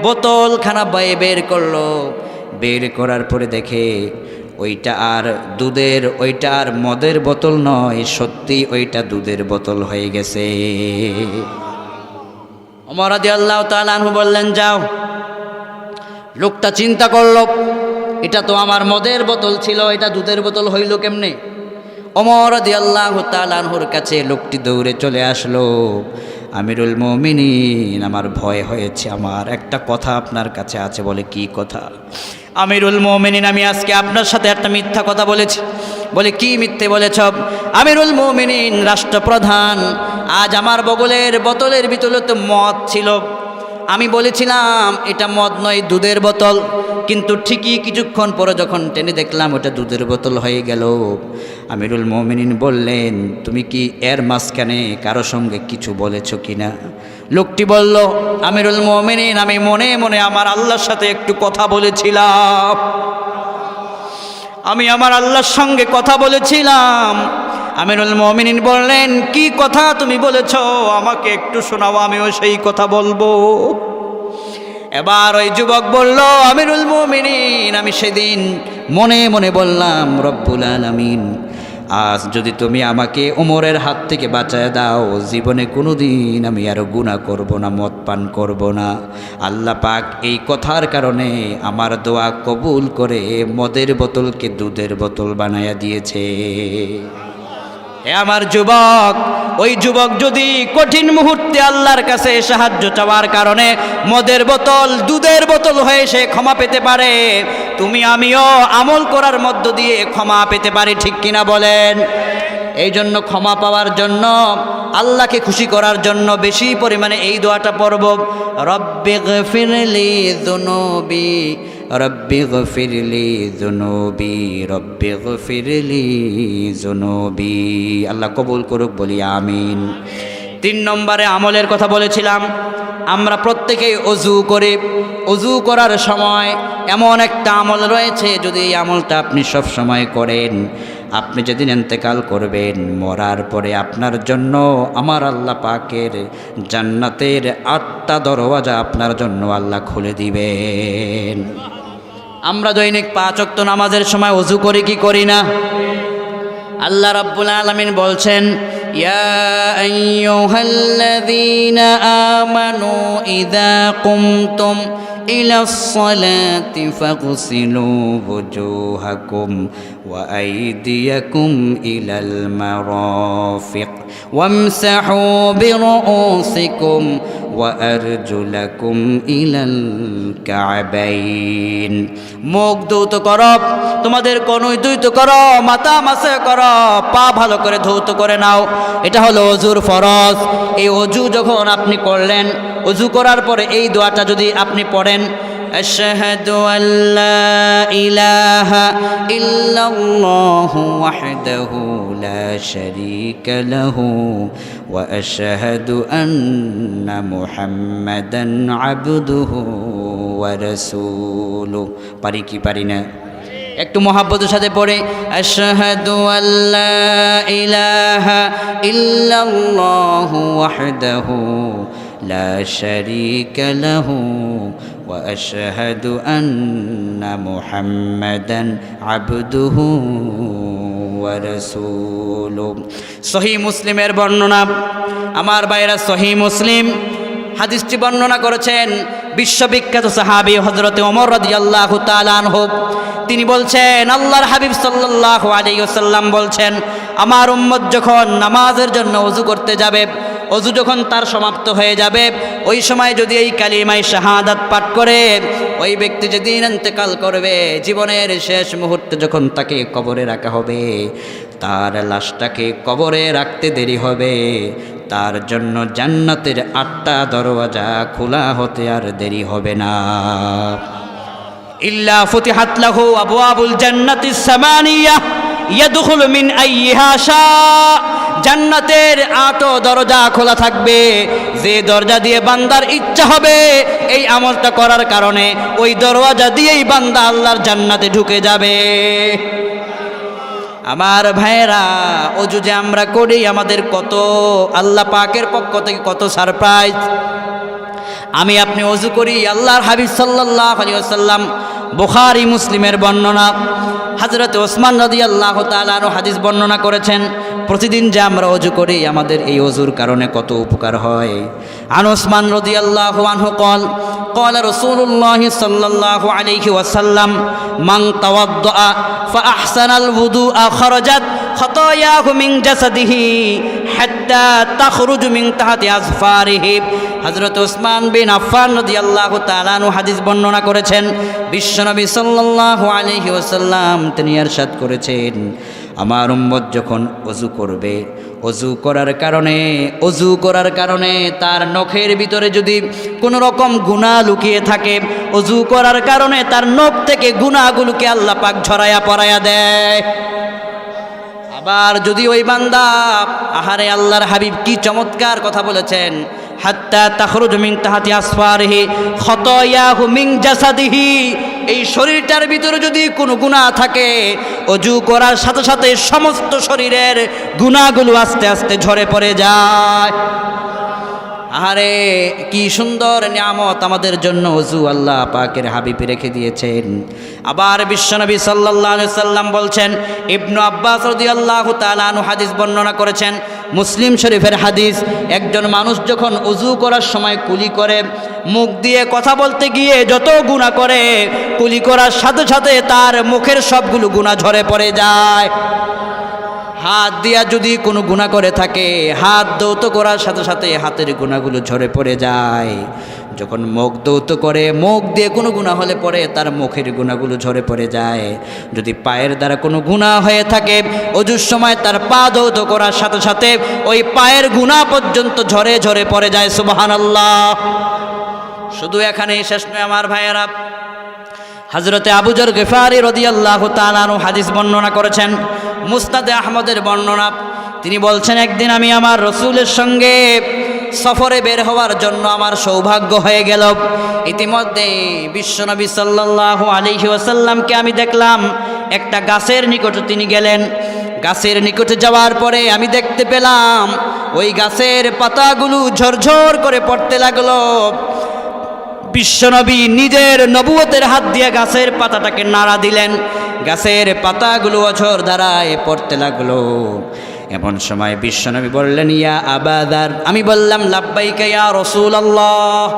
বোতলখানা বের করলো। বের করার পরে দেখে ওইটা আর মদের বোতল নয়, সত্যি ওইটা দুধের বোতল হয়ে গেছে। ওমর রাদিয়াল্লাহু তাআলা আনহু বললেন, যাও। লোকটা চিন্তা করলো, এটা তো আমার মদের বোতল ছিল, এটা দুধের বোতল হইল কেমনে? ওমর রাদিয়াল্লাহু তাআলা আনহুর কাছে লোকটি দৌড়ে চলে আসলো। আমিরুল মুমিনিন, আমার ভয় হয়েছে, আমার একটা কথা আপনার কাছে আছে। বলে, কি কথা? আমিরুল মুমিনিন, আমি আজকে আপনার সাথে একটা মিথ্যা কথা বলেছি। বলে, কি মিথ্যে বলেছ? আমিরুল মুমিনিন, রাষ্ট্রপ্রধান, আজ আমার বগলের বোতলের ভিতরে তো মদ ছিল। আমি বলেছিলাম এটা মদ নয়, দুধের বোতল, কিন্তু ঠিকই কিছুক্ষণ পরে যখন টেনে দেখলাম ওটা দুধের বোতল হয়ে গেল। আমিরুল মুমিনিন বললেন, তুমি কি এর মাঝখানে কারো সঙ্গে কিছু বলেছ কিনা? লোকটি বলল, আমিরুল মুমিনিন, আমি মনে মনে আমার আল্লাহর সাথে একটু কথা বলেছিলাম, আমি আমার আল্লাহর সঙ্গে কথা বলেছিলাম। আমিরুল মুমিনিন বললেন, কি কথা তুমি বলেছ? আমাকে একটু শোনাও, আমিও সেই কথা বলবো। এবার ওই যুবক বলল, আমিরুল মুমিনিন, আমি সেদিন মনে মনে বললাম, রব্বুল আলামিন, আজ যদি তুমি আমাকে ওমরের হাত থেকে বাঁচায় দাও, জীবনে কোনোদিন আমি আর গুনাহ করব না, মদ পান করব না। আল্লাহ পাক এই কথার কারণে আমার দোয়া কবুল করে মদের বোতলকে দুধের বোতল বানায়া দিয়েছে। হে আমার যুবক, ওই যুবক যদি কঠিন মুহূর্তে আল্লাহর কাছে সাহায্য চাওয়ার কারণে মদের বোতল দুধের বোতল হয়ে সে ক্ষমা পেতে পারে, তুমি আমিও আমল করার মধ্য দিয়ে ক্ষমা পেতে পারি, ঠিক কিনা বলেন? এই জন্য ক্ষমা পাওয়ার জন্য, আল্লাহকে খুশি করার জন্য বেশি পরিমাণে এই দোয়াটা পড়ব, রব্বিগফিরলি যুনুবি, রব্বিগফিরলি যুনুবি, রব্বিগফিরলি যুনুবি। আল্লাহ কবুল করুক, বলি আমিন। 3 নম্বরে আমলের কথা বলেছিলাম। আমরা প্রত্যেকেই অজু করি। অজু করার সময় এমন একটা আমল রয়েছে, যদি এই আমলটা আপনি সব সময় করেন, আপনি যেদিন ইন্তেকাল করবেন, মরার পরে আপনার জন্য আমার আল্লাহ পাকের জান্নাতের 8টা দরওয়াজা আপনার জন্য আল্লাহ খুলে দিবেন। আমরা দৈনিক 5 ওয়াক্ত নামাজের সময় অজু করি কি করি না? আল্লাহ রাব্বুল আলামিন বলছেন, ইয়া আইয়ুহাল্লাযীনা আমানু ইযা কুমতুম ইলাস সালাতি ফাগসিলু ওয়ুজুহাকুম ওয়া আইদিয়াকুম ইলাল মারাফিক ওয়ামসাহু বিরুউসিকুম ওয়া আরজুলাকুম ইলাল কা'বাইন। মুখ ধৌত করো, তোমাদের কনুই ধৌত করো, মাথা মাসে করো, পা ভালো করে ধৌত করে নাও। এটা হলো অজুর ফরজ। এই অজু যখন আপনি করলেন, অজু করার পরে এই দোয়াটা যদি আপনি পড়েন, আশহাদু আল্লা ইলাহা ইল্লাল্লাহু ওয়াহদাহু লা শারীকা লাহু ওয়া আশহাদু আন্না মুহাম্মাদান আবদুহু ওয়া রাসূলুহু। পারি কি পারি না? একটু মহাব্বতের সাথে পড়ে আশহাদু আল্লা ইলাহা ইল্লাল্লাহু ওয়াহদাহু লা শারীকা লাহু ওয়া আশহাদু আন্না মুহাম্মাদান আবদুহু ওয়া রাসূলুহু। সহিহ মুসলিমের বর্ণনা, আমার ভাইরা, সহিহ মুসলিম হাদিসটি বর্ণনা করেছেন বিশ্ববিখ্যাত সাহাবী হযরতে ওমর রাদিয়াল্লাহু তাআলা আনহু। তিনি বলছেন, আল্লাহর হাবিব সাল্লাল্লাহু আলাইহি ওয়াসাল্লাম বলছেন, আমার উম্মত যখন নামাজের জন্য ওযু করতে যাবে, ওযু যখন তার সমাপ্ত হয়ে যাবে, ওই সময় যদি এই কালিমায়ে শাহাদাত পাঠ করে, ওই ব্যক্তি যেদিন ইন্তেকাল করবে, জীবনের শেষ মুহূর্তে যখন তাকে কবরে রাখা হবে, তার লাশটাকে কবরে রাখতে দেরি হবে, তার জন্য জান্নাতের 8টা দরওয়াজা খোলা হতে আর দেরি হবে না। ইল্লা ফুতিহাত লাহু আবওয়াবুল জান্নাতিস সামানিয়া ইয়াদখুলু মিন আইয়িহা শা। জান্নাতের 8 দরজা খোলা থাকবে, যে দরজা দিয়ে বান্দার ইচ্ছা হবে এই আমলটা করার কারণে ওই দরওয়াজা দিয়েই বান্দা আল্লাহর জান্নাতে ঢুকে যাবে। আমার ভাইয়েরা, ওযু যে আমরা করি, আমাদের কত আল্লাহ পাকের পক্ষ থেকে কত সারপ্রাইজ। আমি আপনি ওযু করি, আল্লাহর হাবিব সাল্লাল্লাহু আলাইহি ওয়াসাল্লাম বুখারী মুসলিমের বর্ণনা, হযরত ওসমান রাদিয়াল্লাহু তাআলা আনহু হাদিস বর্ণনা করেছেন, প্রতিদিন যে আমরা ওযু করি, আমাদের এই ওযুর কারণে কত উপকার হয়। আন ওসমান রাদিয়াল্লাহু আনহু قال قال رسول الله صلى الله عليه وسلم من توضأ فأحسن الوضوء خرجت خطاياه من جسده حتى تخرج من تحت أظفاره। হযরত ওসমান বিন আফফান রাদিয়াল্লাহু তাআলা আনহু হাদিস বর্ণনা করেছেন, বিশ্বনবী সাল্লাল্লাহু আলাইহি ওয়াসাল্লাম তিনি ইরশাদ করেছেন, আমার উম্মত যখন ওযু করবে, ওযু করার কারণে তার নখের ভিতরে যদি কোনো রকম গুনাহ লুকিয়ে থাকে, ওযু করার কারণে তার নখ থেকে গুনাহগুলোকে আল্লাহ পাক ঝরায়া পরায়া দেয়। আবার যদি ওই বান্দা, আহারে আল্লাহর হাবিব কি চমৎকার কথা বলেছেন, হাত্তা তাখরুজ মিন তাহতি আসফারিহি খতায়াহু মিন জাসাদিহি। এই শরীরটার ভিতরে যদি কোনো গুনাহ থাকে, ওযু করার সাথে সাথে সমস্ত শরীরের গুনাহগুলো আস্তে আস্তে ঝরে পড়ে যায়। আরে কি সুন্দর নিয়ামত আমাদের জন্য ওযু আল্লাহ পাকের হাবিব রেখে দিয়েছেন। আবার বিশ্বনবী সাল্লাল্লাহু আলাইহি সাল্লাম বলছেন, ইবনু আব্বাস রাদিয়াল্লাহু তাআলা আনহু হাদিস বর্ণনা করেছেন, মুসলিম শরীফের হাদিস, একজন মানুষ যখন ওযু করার সময় কুলি করে, মুখ দিয়ে কথা বলতে গিয়ে যত গুনাহ করে, কুলি করার সাথে সাথে তার মুখের সবগুলো গুনাহ ঝরে পড়ে যায়। হাত দিয়া যদি কোনো গুনাহ করে থাকে, হাত দৌত করার সাথে সাথে হাতের গুনাহগুলো ঝরে পড়ে যায়। যখন মুখ দৌত করে, মুখ দিয়ে কোনো গুনাহ হলে পরে তার মুখের গুনাহগুলো ঝরে পড়ে যায়। যদি পায়ের দ্বারা কোনো গুনাহ হয়ে থাকে, ওযুর সময় তার পা দৌত করার সাথে সাথে ওই পায়ের গুনাহ পর্যন্ত ঝরে ঝরে পড়ে যায়। সুবহানাল্লাহ। শুধু এখানেই শেষ নয় আমার ভাইয়েরা, হযরতে আবু যর গিফারি রাদিয়াল্লাহু তাআলা আনহু হাদিস বর্ণনা করেছেন, মুসনাদে আহমদের বর্ণনা। তিনি বলছেন, একদিন আমি আমার রাসূলের সঙ্গে সফরে বের হওয়ার জন্য আমার সৌভাগ্য হয়ে গেল। ইতিমধ্যে বিশ্বনবী সাল্লাল্লাহু আলাইহি ওয়াসাল্লামকে আমি দেখলাম একটা গাছের নিকটে তিনি গেলেন। গাছের নিকটে যাওয়ার পরে আমি দেখতে পেলাম ওই গাছের পাতাগুলো ঝরঝর করে পড়তে লাগলো। বিশ্বনবী নিজের নবুয়তের হাত দিয়ে গাছের পাতাটাকে নাড়া দিলেন, গাছের পাতাগুলো অঝর ধারায় পড়তে লাগলো। এমন সময় বিশ্বনবী বললেন, ইয়া আবা যার। আমি বললাম, লাব্বাইকা ইয়া রাসূলুল্লাহ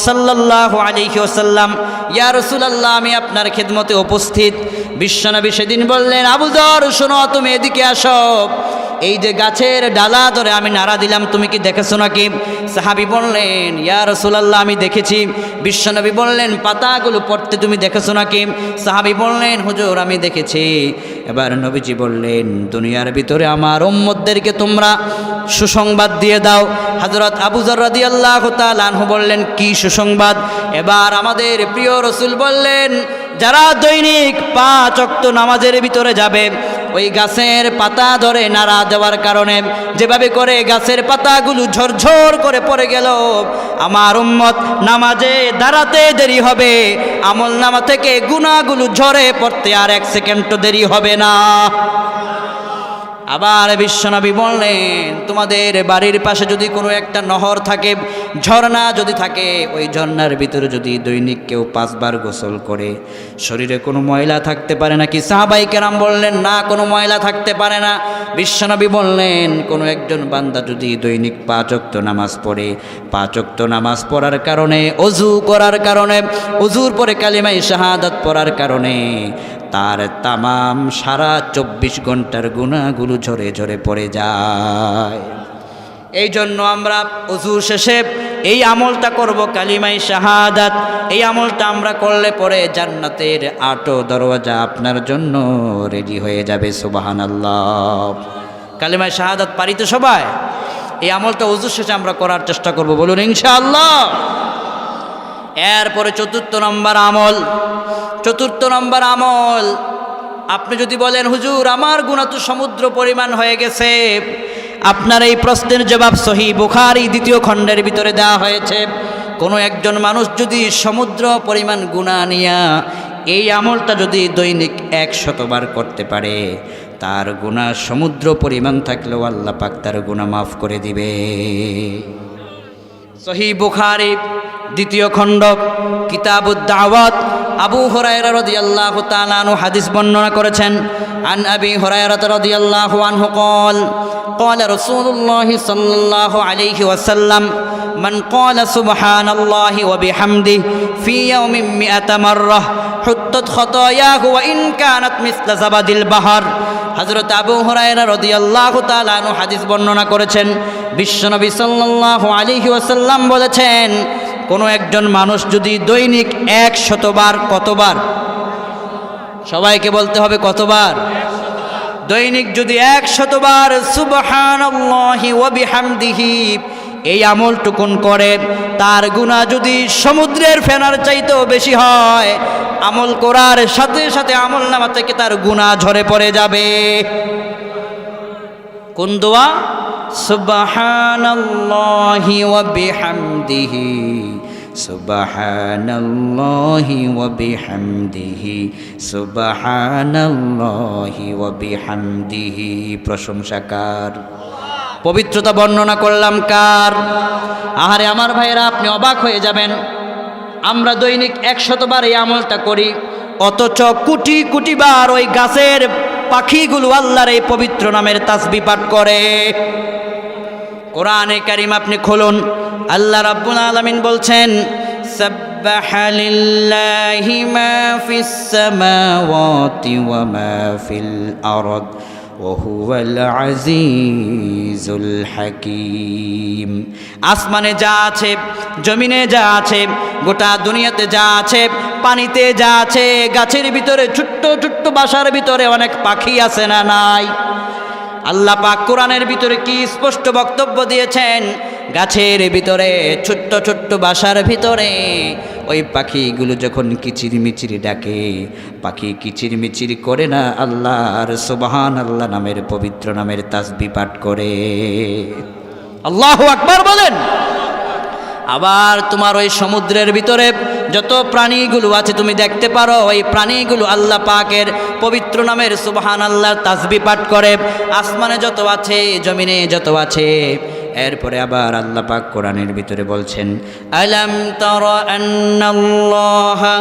সাল্লাল্লাহু আলাইহি ওয়াসাল্লাম। ইয়া রাসূলুল্লাহ, আমি আপনার খিদমতে উপস্থিত। বিশ্বনবী সেদিন বললেন, আবু যর শোনো, তুমি এদিকে আসো। এই যে গাছের ডালা ধরে আমি নাড়া দিলাম, তুমি কি দেখেছো নাকি? সাহাবী বললেন, ইয়া রাসূলুল্লাহ, আমি দেখেছি। বিশ্বনবী বললেন, পাতাগুলো পড়তে তুমি দেখেছো নাকি? সাহাবী বললেন, হুজুর আমি দেখেছি। এবার নবীজি বললেন, দুনিয়ার ভিতরে আমার উম্মতদেরকে তোমরা সুসংবাদ দিয়ে দাও। হযরত আবু যর রাদিয়াল্লাহু তাআলা আনহু বললেন, কি সুসংবাদ? এবার আমাদের প্রিয় রাসূল বললেন যারা দৈনিক 5 ওয়াক্ত নামাজের ভিতরে যাবে, ওই গাছের পাতা ধরে নাড়া দেওয়ার কারণে যেভাবে করে গাছের পাতাগুলো ঝরঝর করে পড়ে গেল, আমার উম্মত নামাজে দাঁড়াতে দেরি হবে, আমল নামা থেকে গুনাহগুলো ঝরে পড়তে আর 1 সেকেন্ডও দেরি হবে না। আবার বিশ্বনবী বললেন, তোমাদের বাড়ির পাশে যদি কোনো একটা নহর থাকে, ঝর্ণা যদি থাকে, ওই ঝর্ণার ভিতরে যদি দৈনিক কেউ 5 বার গোসল করে, শরীরে কোনো ময়লা থাকতে পারে নাকি? সাহাবাই কেরাম বললেন, না, কোনো ময়লা থাকতে পারে না। বিশ্বনবী বললেন, কোনো একজন বান্দা যদি দৈনিক 5 ওয়াক্ত নামাজ পড়ে, 5 ওয়াক্ত নামাজ পড়ার কারণে, অজু করার কারণে, অজুর পরে কালিমায়ে শাহাদাত পড়ার কারণে তার তামাম সারা 24 ঘন্টার গুনাহগুলো ঝরে ঝরে পড়ে যায়। এই জন্য আমরা ওযু শেষে এই আমলটা করব, কালিমায়ে শাহাদাত। এই আমলটা আমরা করলে পরে জান্নাতের 8 দরওয়াজা আপনার জন্য রেডি হয়ে যাবে। সুবহানাল্লাহ। কালিমায়ে শাহাদাত পারি তো সবাই? এই আমলটা ওযু শেষে আমরা করার চেষ্টা করব, বলুন ইনশাআল্লাহ। এরপরে 4 নম্বর আমল, আপনি যদি বলেন, হুজুর আমার গুনাহ তো সমুদ্র পরিমাণ হয়ে গেছে, আপনার এই প্রশ্নের জবাব সহিহ বুখারী 2য় খণ্ডের ভিতরে দেওয়া হয়েছে। কোনো একজন মানুষ যদি সমুদ্র পরিমাণ গুনাহ নিয়া এই আমলটা যদি দৈনিক 100 বার করতে পারে, তার গুনাহ সমুদ্র পরিমাণ থাকলেও আল্লাহ পাক তার গুনাহ মাফ করে দিবে। সহিহ বুখারী 2য় খণ্ড কিতাবুদ দাওয়াত, আবু হুরায়রা রাদিয়াল্লাহু তাআলা আনহু হাদিস বর্ণনা করেছেন। আন আবি হুরায়রা রাদিয়াল্লাহু আনহু قال قال رسول الله صلى الله عليه وسلم من قال سبحان الله وبحمده في يوم 100 مرة حطت خطاياه وإن كانت مثل زبد البحر। হযরত আবু হুরায়রা রাদিয়াল্লাহু তাআলা আনহু হাদিস বর্ণনা করেছেন, বিশ্বনবী সাল্লাল্লাহু আলাইহি ওয়াসাল্লাম বলেছেন, কোনো একজন মানুষ যদি দৈনিক 100 বার, কতবার? সবাইকে বলতে হবে কতবার? দৈনিক যদি 100 বার সুবহানাল্লাহি ওয়া বিহামদিহি এই আমলটুকুন করে, তার গুনাহ যদি সমুদ্রের ফেনার চাইতেও বেশি হয়, আমল করার সাথে সাথে আমল নামা থেকে তার গুনাহ ঝরে পড়ে যাবে। কোন দোয়া? সুবহানাল্লাহি ওয়া বিহামদিহি, সুবহানাল্লাহি ওয়া বিহামদিহি, সুবহানাল্লাহি ওয়া বিহামদিহি। প্রশংসা কার? পবিত্রতা বর্ণনা করলাম কার? আহারে আমার ভাইয়েরা, আপনি অবাক হয়ে যাবেন, আমরা দৈনিক 100 বার এই আমলটা করি, অথচ কোটি কোটি বার ওই গাছের পাখিগুলো আল্লাহর এই পবিত্র নামের তাসবিহ পাঠ করে। কোরআনে কারীম আপনি খুলুন, আল্লাহ রাব্বুল আলামিন বলছেন, সাব্বাহা লিল্লাহি মা ফিস সামাওয়াতি ওয়া মা ফিল আরদ ওয়া হুয়াল আজিজুল হাকীম। আসমানে যা আছে, জমিনে যা আছে, গোটা দুনিয়াতে যা আছে, পানিতে যা আছে, গাছের ভিতরে ছোট্ট ছোট্ট বাসার ভিতরে অনেক পাখি আছে না নাই? আল্লাহ পাক কোরআনের ভিতরে কি স্পষ্ট বক্তব্য দিয়েছেন, গাছের ভিতরে ছোট্ট ছোট্ট বাসার ভিতরে ওই পাখিগুলো যখন কিচিরমিচিরি ডাকে, পাখি কিচিরমিচিরি করে না, আল্লাহর সুবহানাল্লাহ নামের পবিত্র নামের তাসবিহ পাঠ করে। আল্লাহু আকবার বলেন। আবার তোমার ওই সমুদ্রের ভিতরে যত প্রাণীগুলো আছে তুমি দেখতে পারো, ওই প্রাণীগুলো আল্লাহ পাকের পবিত্র নামের সুবহানাল্লাহর তাসবিহ পাঠ করে। আসমানে যত আছে, জমিনে যত আছে। এরপরে আবার আল্লাহ পাক কোরআনের ভিতরে বলছেন, আলাম তারা আন্নাল্লাহা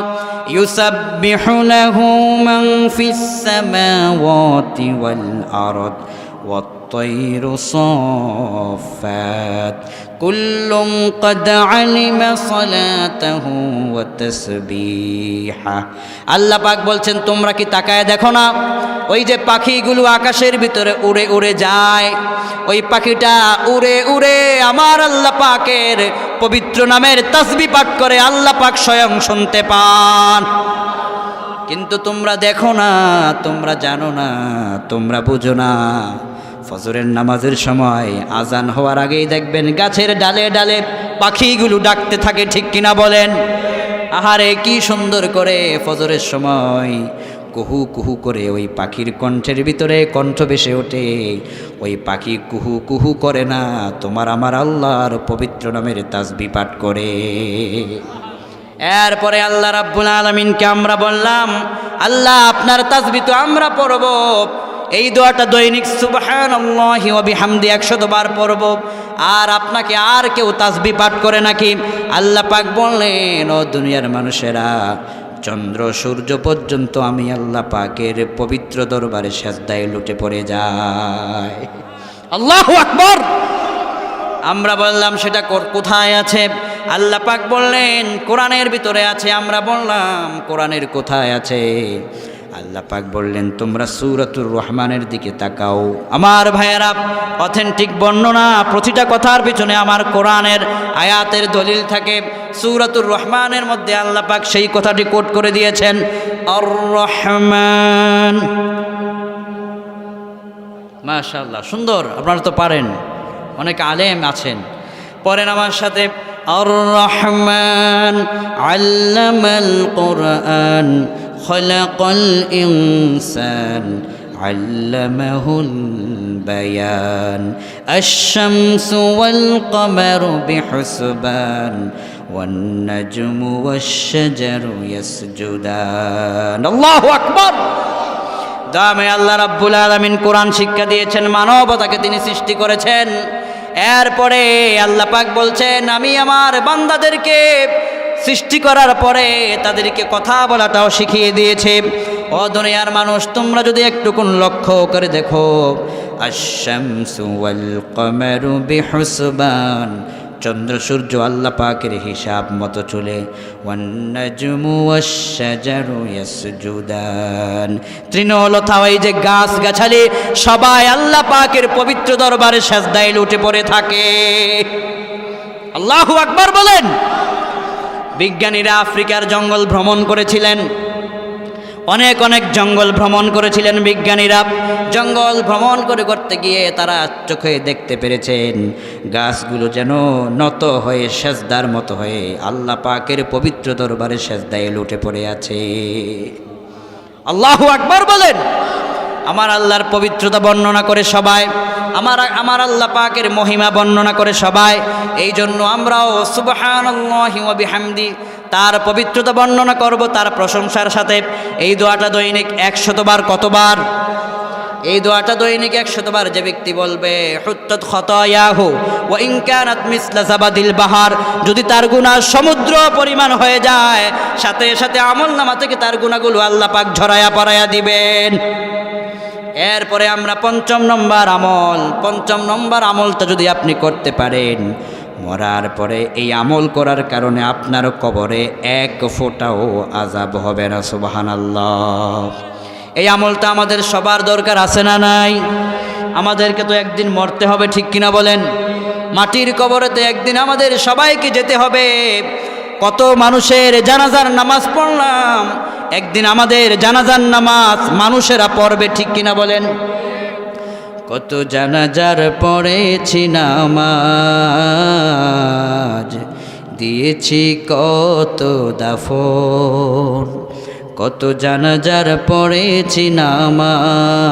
ইউসাব্বিহু লাহু মান ফিস সামাওয়াতি ওয়াল আরদ والطير صافات كل قد علم صلاته وتسبيحه। আল্লাহ পাক বলছেন, তোমরা কি তাকায় দেখো না, ওই যে পাখিগুলো আকাশের ভিতরে উড়ে উড়ে যায়, ওই পাখিটা উড়ে উড়ে আমার আল্লাহ পাকের পবিত্র নামের তাসবিহ পাঠ করে, আল্লাহ পাক স্বয়ং শুনতে পান। কিন্তু তোমরা দেখো না, তোমরা জানো না, তোমরা বুঝো না। ফজরের নামাজের সময় আজান হওয়ার আগেই দেখবেন গাছের ডালে ডালে পাখিগুলো ডাকতে থাকে, ঠিক কিনা বলেন? আহারে কি সুন্দর করে ফজরের সময় কুহু কুহু করে ওই পাখির কণ্ঠের ভিতরে কণ্ঠ ভেসে ওঠে। ওই পাখি কুহু কুহু করে না, তোমার আমার আল্লাহর পবিত্র নামের তাসবিহ পাঠ করে। এরপরে আল্লাহ রাব্বুল আলামিনকে আমরা বললাম, আল্লাহ আপনার তাসবিহ তো আমরা পড়ব, এই দোয়াটা দৈনিক সুবহানাল্লাহি ওয়া বিহামদি 100 বার পড়ব, আর আপনাকে আর কেউ তাসবিহ পাঠ করে নাকি? আল্লাহ পাক বললেন, ও দুনিয়ার মানুষেরা, চন্দ্র সূর্য পর্যন্ত আমি আল্লাহ পাকের পবিত্র দরবারে সেজদায় লুটে পড়ে যায়। আল্লাহু আকবার। আমরা বললাম সেটা কোথায় আছে? আল্লাহ পাক বললেন কোরআনের ভিতরে আছে। আমরা বললাম কোরআনের কোথায় আছে? আল্লাহ পাক বললেন তোমরা সূরাতুর রহমানের দিকে তাকাও। আমার ভাইয়েরা, অথেন্টিক বর্ণনা, প্রতিটা কথার পিছনে আমার কোরআনের আয়াতের দলিল থাকে। সূরাতুর রহমানের মধ্যে আল্লাহ পাক সেই কথাটি কোট করে দিয়েছেন, আর রহমান। মাশাআল্লাহ, সুন্দর, আপনারা তো পারেন, অনেক আলেম আছেন, পড়েন আমার সাথে। আর রহমান আল্লামাল কোরআন খলাকাল ইনসান আল্লামাহুল বায়ান আশ-শামসু ওয়াল কমারু বিহুসবান ওয়ান নাজমু ওয়াশ-শাজারু ইয়াসজুদান। আল্লাহু আকবার। দামে আল্লাহ রাব্বুল আলামিন কোরআন শিক্ষা দিয়েছেন, মানবতাকে তিনি সৃষ্টি করেছেন। এরপরে আল্লাহ পাক বলছেন, আমি আমার বান্দাদেরকে সৃষ্টি করার পরে তাদেরকে কথা বলাটাও শিখিয়ে দিয়েছে। ও দুনিয়ার মানুষ, তোমরা যদি একটুকুন লক্ষ্য করে দেখো, আশ-শামসু ওয়াল কমারু বিহুসবান, চন্দ্র সূর্য আল্লাহ পাকের হিসাব মতো চলে। ওয়ান নাজমু ওয়াশ-শাজারু ইয়াসজুদান, তৃণলতা, এই যে গাছ গাছালি, সবাই আল্লাহ পাকের পবিত্র দরবারে সেজদায় লুটে পড়ে থাকে। আল্লাহু আকবার বলেন। বিজ্ঞানীরা আফ্রিকার জঙ্গল ভ্রমণ করেছিলেন, অনেক অনেক জঙ্গল ভ্রমণ করেছিলেন বিজ্ঞানীরা। জঙ্গল ভ্রমণ করতে গিয়ে তারা চোখে দেখতে পেরেছেন গাছগুলো যেন নত হয়ে সেজদার মতো হয়ে আল্লাহ পাকের পবিত্র দরবারে সেজদায় লুটে পড়ে আছে। আল্লাহু আকবার বলেন। আমার আল্লাহর পবিত্রতা বর্ণনা করে সবাই, আমার আল্লাহ পাকের মহিমা বর্ণনা করে সবাই। এই জন্য আমরাও সুবহানাল্লাহি ওয়া বিহামদি, তার পবিত্রতা বর্ণনা করব তার প্রশংসার সাথে। এই দোয়াটা দৈনিক 100 বার। কতবার? এই দোয়াটা দৈনিক 100 বার যে ব্যক্তি বলবে, হুত্তাত খতায়াহু ওয়া ইন কানাত মিসলা জাবাদিল বাহার, যদি তার গুনাহ সমুদ্র পরিমাণ হয়ে যায়, সাথে সাথে আমলনামা থেকে তার গুনাহগুলো আল্লাহ পাক ঝরায়া পড়ায়া দিবেন। এরপরে আমরা পঞ্চম নম্বর আমলটা যদি আপনি করতে পারেন, মরার পরে এই আমল করার কারণে আপনার কবরে এক ফোঁটাও আযাব হবে না। সুবহানাল্লাহ। এই আমলটা আমাদের সবার দরকার আছে না নাই? আমাদেরকে তো একদিন মরতে হবে, ঠিক কিনা বলেন? মাটির কবরেতে একদিন আমাদের সবাইকে যেতে হবে। কত মানুষের জানাজার নামাজ পড়লাম, একদিন আমাদের জানাজার নামাজ মানুষেরা পড়বে, ঠিক কিনা বলেন? কত জানাজার পড়েছি নামাজ, দিয়েছি কত দাফন, কত জানাজার পড়েছি নামাজ,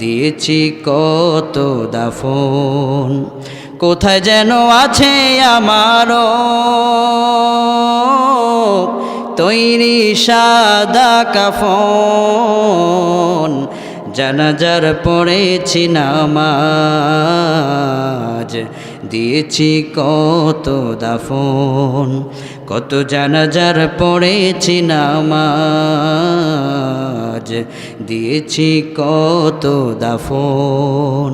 দিয়েছি কত দাফন, কোথায় যেন আছে আমারও তৈরি সাদা কাফন, জানাজার পড়েছি নামাজ, দিয়েছি কত দাফন, কত জানাজার পড়েছি নামাজ, দিয়েছি কত দাফন।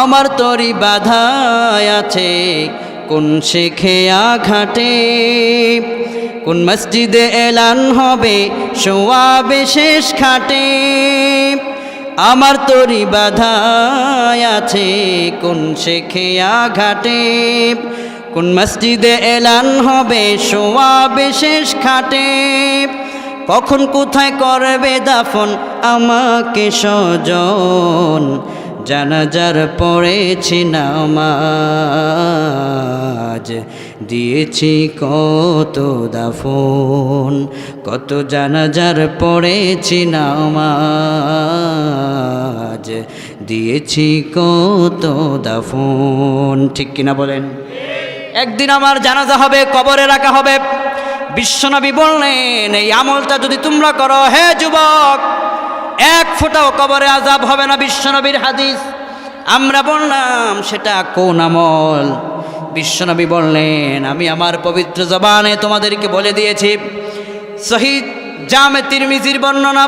আমার তরি বাধায় আছে কোন শেখে আঘাটে, কোন মসজিদে এলান হবে সোয়াবে শেষ খাটে, আমার তরি বাধায় আছে কোন শেখে আঘাটে, কোন মসজিদে এলান হবে সোয়াবে শেষ খাটে, কখন কোথায় করবে দাফন আমাকে স্বজন, জানাজার পড়েছি নামাজ, দিয়েছি কত দাফন, কত জানাজার পড়েছি নামাজ, দিয়েছি কত দাফন। ঠিক কিনা বলেন? একদিন আমার জানাজা হবে, কবরে রাখা হবে। বিশ্বনবী বললেন, এই আমলটা যদি তোমরা করো হে যুবক, এক ফোঁটাও কবরে আযাব হবে না। বিশ্বনবীর হাদিস। আমরা বললাম সেটা কোন আমল? বিশ্বনবী বললেন, আমি আমার পবিত্র জবানে তোমাদেরকে বলে দিয়েছি। সহিহ জামে তিরমিজির বর্ণনা,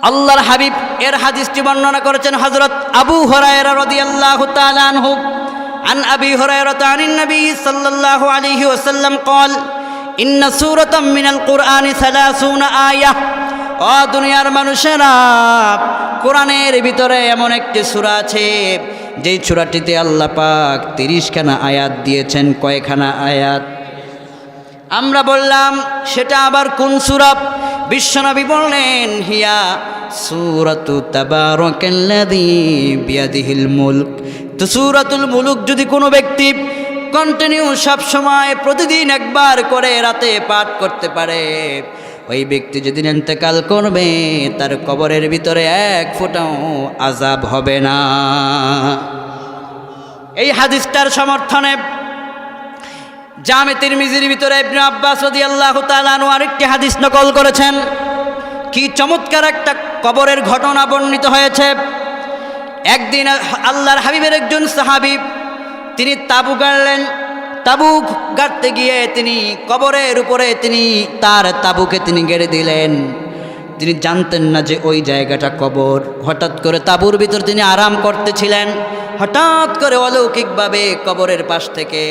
আল্লাহর হাবিব এর হাদিসটি বর্ণনা করেছেন হযরত আবু হুরায়রা রাদিয়াল্লাহু তাআলা আনহু। عن أبي هريرة عن النبي صلى الله عليه وسلم قال إن سورة من القرآن 30 آية। ও দুনিয়ার মানুষেরা, কোরআনের ভিতরে এমন একটি সূরা আছে যেই সূরাটিতে আল্লাহ পাক 30 খানা আয়াত দিয়েছেন। কয়খানা আয়াত? আমরা বললাম সেটা আবার কোন সূরা? বিশ্বনবী বললেন, হিয়া সূরাতু তাবারাকাল্লাযী বিয়াদিহিল মুলক। তো সূরাতুল মুলক যদি কোনো ব্যক্তি কন্টিনিউ সব সময় প্রতিদিন একবার করে রাতে পাঠ করতে পারে, ওই ব্যক্তি যেদিন ইন্তেকাল করবে তার কবরের ভিতরে এক ফোঁটাও আযাব হবে না। এই হাদিসটার সমর্থনে জামে তিরমিজির ভিতরে ইবনে আব্বাস রাদিয়াল্লাহু তাআলা আনহু আরেকটি হাদিস নকল করেছেন। কি চমৎকার একটা কবরের ঘটনা বর্ণিত হয়েছে। একদিন আল্লাহর হাবিবের একজন সাহাবী, তিনি তাবু গাড়লেন। তাবু গাড়তে গিয়ে তিনি কবরের উপরে তিনি তার তাবুকে তিনি গেড়ে দিলেন। তিনি জানতেন না যে ওই জায়গাটা কবর। হঠাৎ করে তাবুর ভিতর তিনি আরাম করতেছিলেন। হঠাৎ করে অলৌকিকভাবে কবরের পাশ থেকে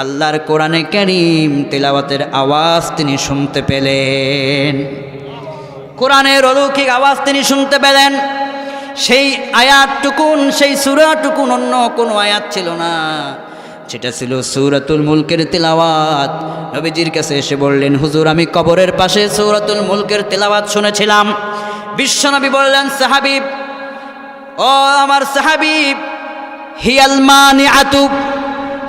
আল্লাহর কোরআনে কারীম তেলাওয়াতের আওয়াজ তিনি শুনতে পেলেন। কোরআনের অলৌকিক আওয়াজ তিনি শুনতে পেলেন। সেই আয়াতটুকুন, সেই সূরাটুকুন অন্য কোনো আয়াত ছিল না, সেটা ছিল সূরাতুল মুলকের তেলাওয়াত। নবীজির কাছে এসে বললেন, হুজুর, আমি কবরের পাশে সূরাতুল মুলকের তেলাওয়াত শুনেছিলাম। বিশ্বনবী বললেন, সাহাবী, ও আমার সাহাবী, হিয়াল মানিআতু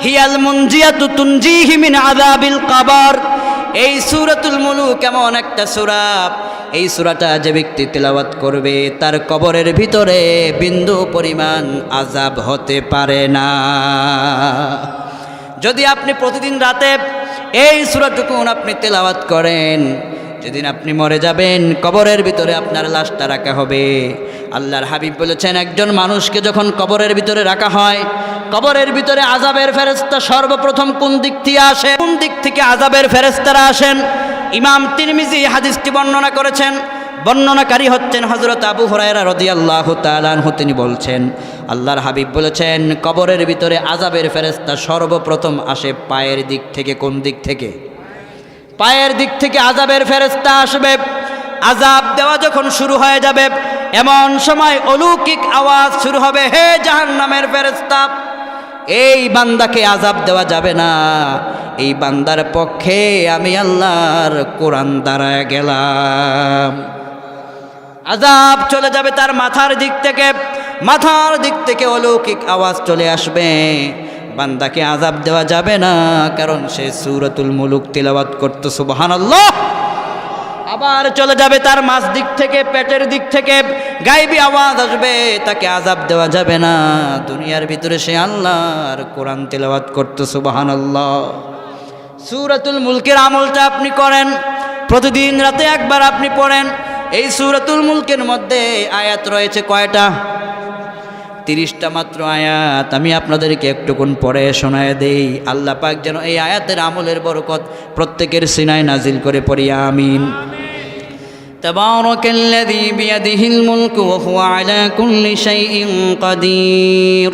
হিয়াল মুনজিয়াতু তুনজিহি মিন আযাবিল কবর। এই সূরাতুল মুলক এমন একটা সূরা, এই সূরাটা যে ব্যক্তি তেলাওয়াত করবে তার কবরের ভিতরে বিন্দু পরিমাণ আযাব হতে পারে না। যদি আপনি প্রতিদিন রাতে এই সূরাটুকুন আপনি তেলাওয়াত করেন, যেদিন আপনি মরে যাবেন কবরের ভিতরে আপনার লাশটা রাখা হবে। আল্লাহর হাবিব বলেছেন, একজন মানুষকে যখন কবরের ভিতরে রাখা হয়, কবরের ভিতরে আযাবের ফেরেশতা সর্বপ্রথম কোন দিক থেকে আসে? কোন দিক থেকে আযাবের ফেরেশতারা আসেন? ইমাম তিরমিজি হাদিসটি বর্ণনা করেছেন। বর্ণনাকারী হচ্ছেন হযরত আবু হুরায়রা রাদিয়াল্লাহু তাআলা আনহু। তিনি বলছেন, আল্লাহর হাবিব বলেছেন, কবরের ভিতরে আযাবের ফেরেশতা সর্বপ্রথম আসে পায়ের দিক থেকে। কোন দিক থেকে? পায়ের দিক থেকে আযাবের ফেরেশতা আসবে। আযাব দেওয়া যখন শুরু হয়ে যাবে, এমন সময় অলৌকিক আওয়াজ শুরু হবে, হে জাহান্নামের ফেরেশতা, এই বান্দাকে আযাব দেওয়া যাবে না। এই বান্দার পক্ষে আমি আল্লাহর কোরআন দাঁড়ায় গেলাম। আযাব চলে যাবে তার মাথার দিক থেকে। মাথার দিক থেকে অলৌকিক আওয়াজ চলে আসবে, বান্দাকে আযাব দেওয়া যাবে না, কারণ সে সূরাতুল মুলক তিলাওয়াত করতে। সুবহানাল্লাহ। আবার চলে যাবে তার মাঝ দিক থেকে, পেটের দিক থেকে গায়েবী আওয়াজ আসবে, তাকে আযাব দেওয়া যাবে না। দুনিয়ার ভিতরে সে আল্লাহর কোরআন তিলাওয়াত করতে। সুবহানাল্লাহ। সূরাতুল মুলকের আমলটা আপনি করেন, প্রতিদিন রাতে একবার আপনি পড়েন। এই সূরাতুল মুলকের মধ্যে আয়াত রয়েছে কয়টা? 30টা মাত্র আয়াত। আমি আপনাদেরকে একটুকুন পড়ে শোনায় দেই। আল্লাহ পাক যেন এই আয়াতের আমলের বরকত প্রত্যেকের সিনায় নাজিল করে পড়ি, আমিন। তাবারাকাল্লাযী বিয়াদিহিল মুলকু ওয়া হুয়া আলা কুল্লি শাইইন কাদির।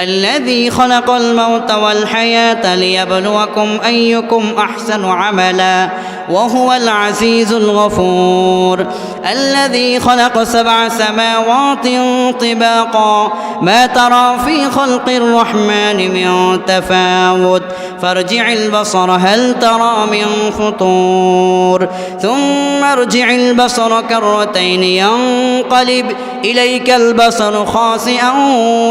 الذي خلق الموت والحياة ليبلوكم أيكم أحسن عملا وهو العزيز الغفور الذي خلق 7 سماوات طباقا ما ترى في خلق الرحمن من تفاوت فارجع البصر هل ترى من فطور ثم ارجع البصر كرتين ينقلب إليك البصر خاسئا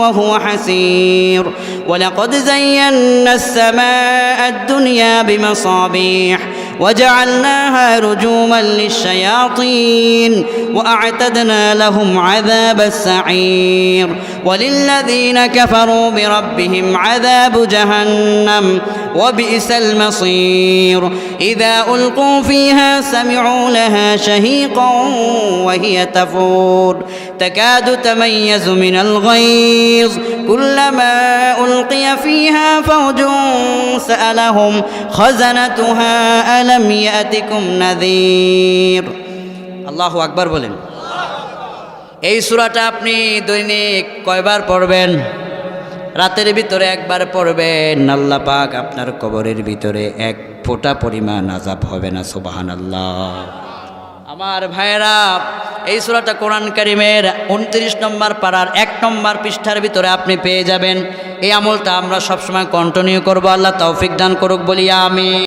وهو حسير ولقد زينا السماء الدنيا بمصابيح وجعلناها رجوما للشياطين وأعتدنا لهم عذاب السعير وللذين كفروا بربهم عذاب جهنم وبئس المصير إذا ألقوا فيها سمعوا لها شهيقا وهي تفور تكاد تميز من الغيظ كلما ألقي فيها فوج سألهم خزنتها ألم يأتكم نذير الله أكبر বলেন এই সূরাটা আপনি দৈনিক কয়বার পড়বেন রাতের ভিতরে একবার পড়বেন আল্লাহ পাক আপনার কবরের ভিতরে এক ফোঁটা পরিমাণ আযাব হবে না সুবহানাল্লাহ আমার ভাইরা এই সূরাটা কোরআন কারীমের 29 নম্বর পারার 1 নম্বর পৃষ্ঠার ভিতরে আপনি পেয়ে যাবেন এই আমলটা আমরা সব সময় কন্টিনিউ করব আল্লাহ তৌফিক দান করুক বলি আমিন।